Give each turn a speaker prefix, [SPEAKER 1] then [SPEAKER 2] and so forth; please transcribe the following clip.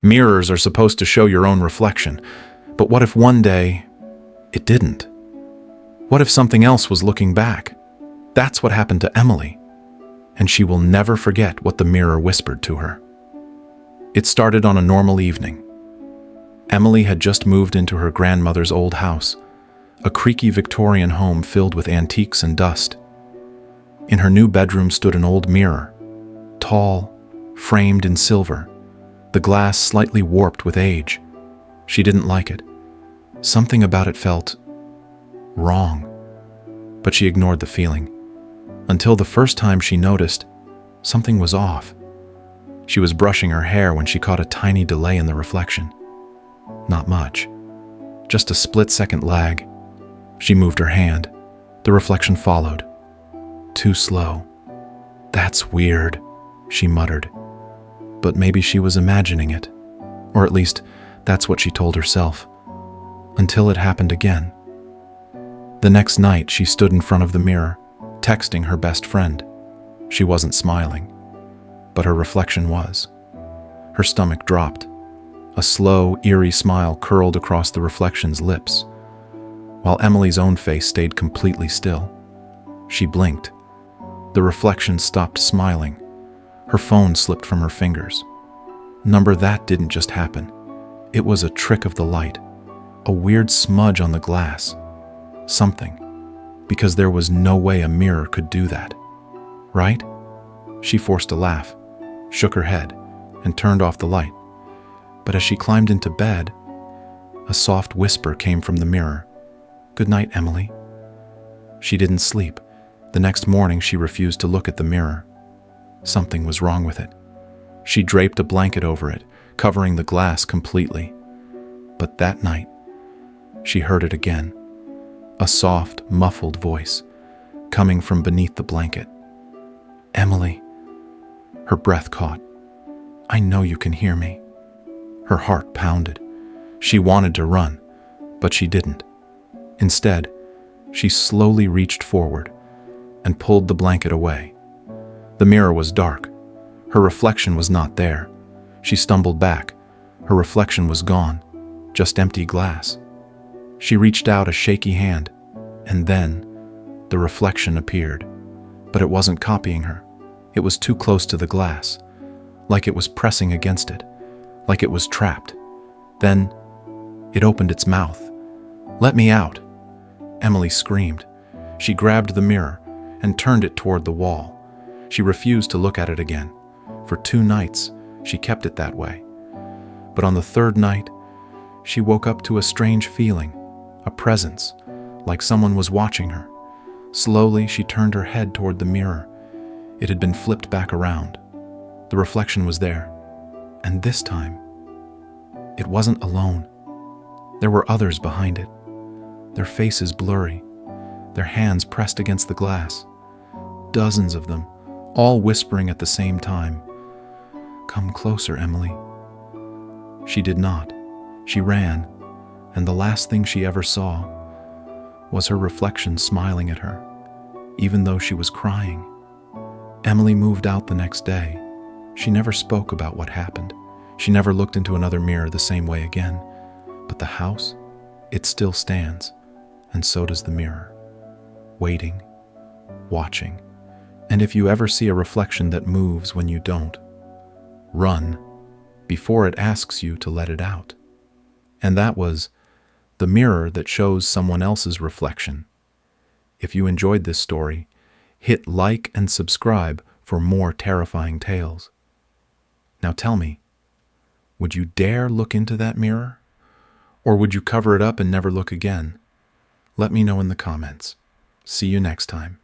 [SPEAKER 1] Mirrors are supposed to show your own reflection, but what if one day it didn't? What if something else was looking back? That's what happened to Emily, and she will never forget what the mirror whispered to her. It started on a normal evening. Emily had just moved into her grandmother's old house, a creaky Victorian home filled with antiques and dust. In her new bedroom stood an old mirror, tall, framed in silver, the glass slightly warped with age. She didn't like it. Something about it felt wrong, but she ignored the feeling, until the first time she noticed something was off. She was brushing her hair when she caught a tiny delay in the reflection. Not much, just a split-second lag. She moved her hand. The reflection followed. Too slow. "That's weird," she muttered. But maybe she was imagining it, or at least that's what she told herself, until it happened again. The next night, she stood in front of the mirror, texting her best friend. She wasn't smiling, but her reflection was. Her stomach dropped. A slow, eerie smile curled across the reflection's lips, while Emily's own face stayed completely still. She blinked. The reflection stopped smiling. Her phone slipped from her fingers. That didn't just happen. It was a trick of the light, a weird smudge on the glass. Something, because there was no way a mirror could do that. Right? She forced a laugh, shook her head, and turned off the light. But as she climbed into bed, a soft whisper came from the mirror. "Good night, Emily." She didn't sleep. The next morning, she refused to look at the mirror. Something was wrong with it. She draped a blanket over it, covering the glass completely. But that night, she heard it again. A soft, muffled voice coming from beneath the blanket. "Emily." Her breath caught. "I know you can hear me." Her heart pounded. She wanted to run, but she didn't. Instead, she slowly reached forward and pulled the blanket away. The mirror was dark. Her reflection was not there. She stumbled back. Her reflection was gone, just empty glass. She reached out a shaky hand, and then the reflection appeared. But it wasn't copying her. It was too close to the glass, like it was pressing against it, like it was trapped. Then it opened its mouth. "Let me out!" Emily screamed. She grabbed the mirror and turned it toward the wall. She refused to look at it again. For 2 nights, she kept it that way. But on the 3rd night, she woke up to a strange feeling, a presence, like someone was watching her. Slowly, she turned her head toward the mirror. It had been flipped back around. The reflection was there. And this time, it wasn't alone. There were others behind it, their faces blurry, their hands pressed against the glass. Dozens of them, all whispering at the same time. "Come closer, Emily." She did not. She ran, and the last thing she ever saw was her reflection smiling at her, even though she was crying. Emily moved out the next day. She never spoke about what happened. She never looked into another mirror the same way again. But the house, it still stands, and so does the mirror, waiting, watching. And if you ever see a reflection that moves when you don't, run before it asks you to let it out. And that was The Mirror That Shows Someone Else's Reflection. If you enjoyed this story, hit like and subscribe for more terrifying tales. Now tell me, would you dare look into that mirror? Or would you cover it up and never look again? Let me know in the comments. See you next time.